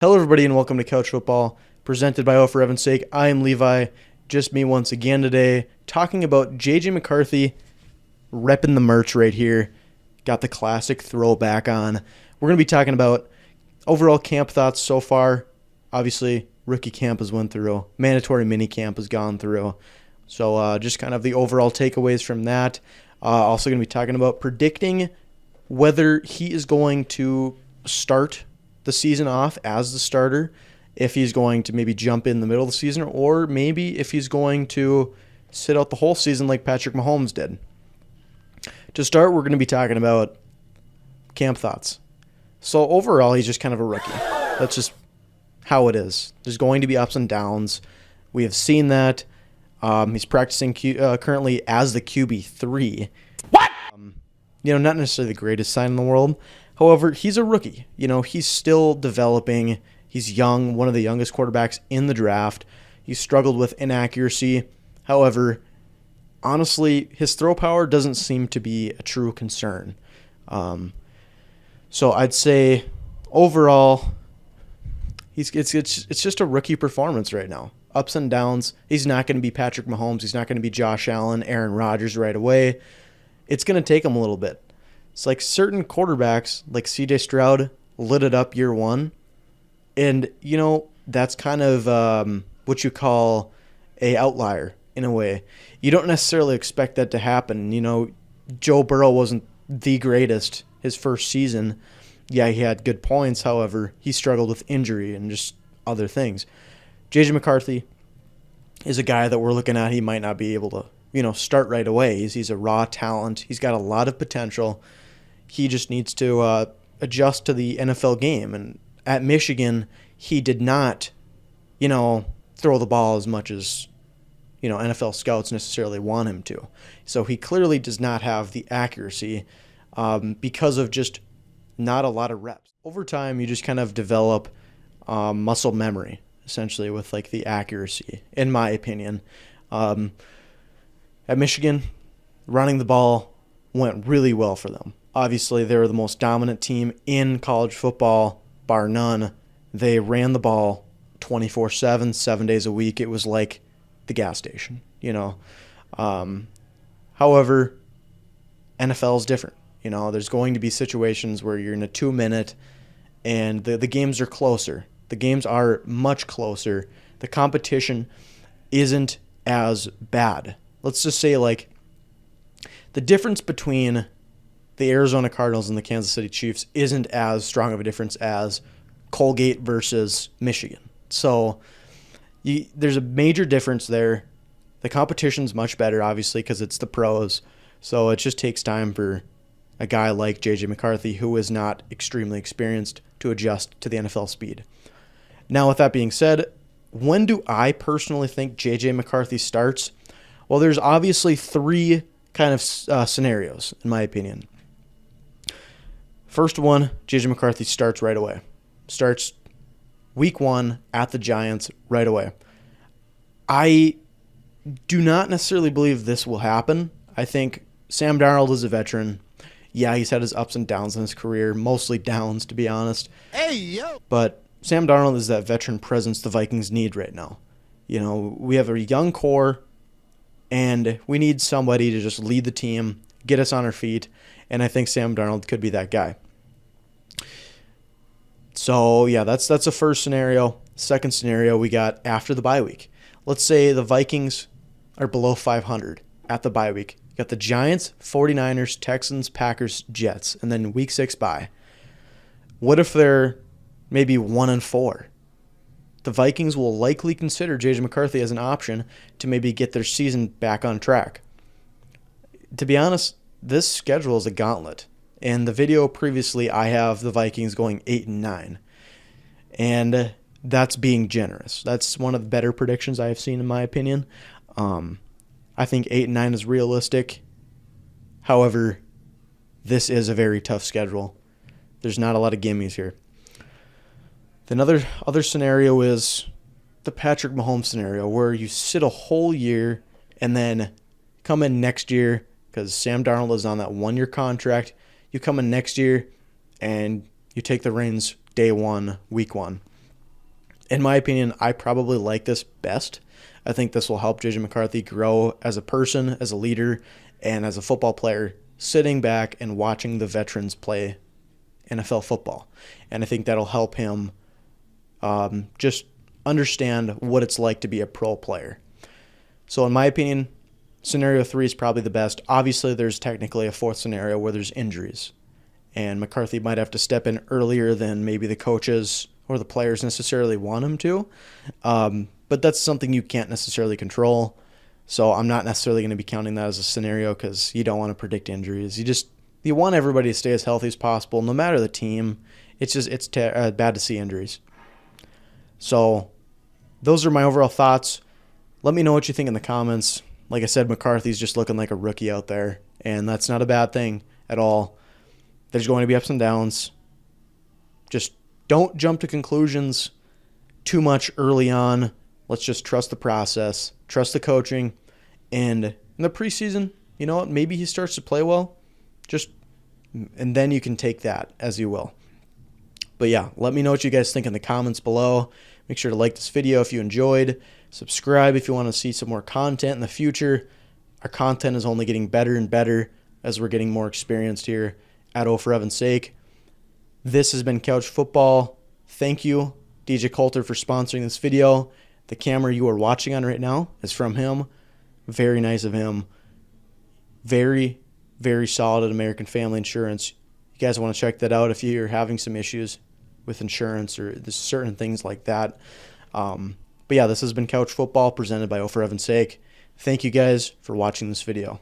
Hello, everybody, and welcome to Couch Football, presented by Oh For Evan's Sake. I am Levi, just me once again today, talking about J.J. McCarthy, repping the merch right here. Got the classic throwback on. We're going to be talking about overall camp thoughts so far. Obviously, rookie camp has went through. Mandatory mini camp has gone through. So just kind of the overall takeaways from that. Also going to be talking about predicting whether he is going to start the season off as the starter, if he's going to maybe jump in the middle of the season, or maybe if he's going to sit out the whole season like Patrick Mahomes did. To start, we're going to be talking about camp thoughts. So overall, he's just kind of a rookie. That's just how it is. There's going to be ups and downs. We have seen that. He's practicing currently as the QB3. What? Not necessarily the greatest sign in the world. However, he's a rookie. He's still developing. He's young, one of the youngest quarterbacks in the draft. He struggled with inaccuracy. However, honestly, his throw power doesn't seem to be a true concern. So I'd say overall, it's just a rookie performance right now. Ups and downs. He's not going to be Patrick Mahomes. He's not going to be Josh Allen, Aaron Rodgers right away. It's going to take him a little bit. It's like certain quarterbacks, like C.J. Stroud, lit it up year one. And, that's kind of what you call a outlier in a way. You don't necessarily expect that to happen. Joe Burrow wasn't the greatest his first season. Yeah, he had good points. However, he struggled with injury and just other things. J.J. McCarthy is a guy that we're looking at. He might not be able to, start right away. He's a raw talent. He's got a lot of potential. He just needs to adjust to the NFL game. And at Michigan, he did not, throw the ball as much as, NFL scouts necessarily want him to. So he clearly does not have the accuracy because of just not a lot of reps. Over time, you just kind of develop muscle memory, essentially, with like the accuracy, in my opinion. At Michigan, running the ball went really well for them. Obviously, they were the most dominant team in college football, bar none. They ran the ball 24/7, 7 days a week. It was like the gas station, However, NFL is different. There's going to be situations where you're in a 2-minute and the games are closer. The games are much closer. The competition isn't as bad. Let's just say, like, the difference between the Arizona Cardinals and the Kansas City Chiefs isn't as strong of a difference as Colgate versus Michigan. So there's a major difference there. The competition's much better, obviously, because it's the pros. So it just takes time for a guy like J.J. McCarthy, who is not extremely experienced, to adjust to the NFL speed. Now, with that being said, when do I personally think J.J. McCarthy starts? Well, there's obviously three kind of scenarios, in my opinion. First one, J.J. McCarthy starts right away. Starts week 1 at the Giants right away. I do not necessarily believe this will happen. I think Sam Darnold is a veteran. Yeah, he's had his ups and downs in his career, mostly downs, to be honest. Hey, yo! But Sam Darnold is that veteran presence the Vikings need right now. We have a young core, and we need somebody to just lead the team, get us on our feet, and I think Sam Darnold could be that guy. So, yeah, that's the first scenario. Second scenario we got after the bye week. Let's say the Vikings are below 500 at the bye week. You got the Giants, 49ers, Texans, Packers, Jets, and then week 6 bye. What if they're maybe 1-4? The Vikings will likely consider J.J. McCarthy as an option to maybe get their season back on track. To be honest, this schedule is a gauntlet. In the video previously, I have the Vikings going 8-9. And that's being generous. That's one of the better predictions I have seen, in my opinion. I think 8-9 is realistic. However, this is a very tough schedule. There's not a lot of gimmies here. The other scenario is the Patrick Mahomes scenario, where you sit a whole year and then come in next year, because Sam Darnold is on that 1-year contract. You come in next year and you take the reins day one, week one. In my opinion, I probably like this best. I think this will help JJ McCarthy grow as a person, as a leader, and as a football player, sitting back and watching the veterans play NFL football. And I think that'll help him just understand what it's like to be a pro player. So in my opinion, scenario 3 is probably the best. Obviously, there's technically a fourth scenario where there's injuries, and McCarthy might have to step in earlier than maybe the coaches or the players necessarily want him to. But that's something you can't necessarily control. So I'm not necessarily going to be counting that as a scenario because you don't want to predict injuries. You want everybody to stay as healthy as possible, no matter the team. It's bad to see injuries. So those are my overall thoughts. Let me know what you think in the comments. Like I said, McCarthy's just looking like a rookie out there, and that's not a bad thing at all. There's going to be ups and downs. Just don't jump to conclusions too much early on. Let's just trust the process, trust the coaching, and in the preseason, you know what? Maybe he starts to play well. And then you can take that as you will. But yeah, let me know what you guys think in the comments below. Make sure to like this video if you enjoyed. Subscribe if you want to see some more content in the future. Our content is only getting better and better as we're getting more experienced here at O for Heaven's Sake. This has been Couch Football. Thank you, DJ Coulter, for sponsoring this video. The camera you are watching on right now is from him. Very nice of him. Very, very solid at American Family Insurance. You guys want to check that out if you're having some issues with insurance or there's certain things like that. But yeah, this has been Couch Football presented by O for Heaven's Sake. Thank you guys for watching this video.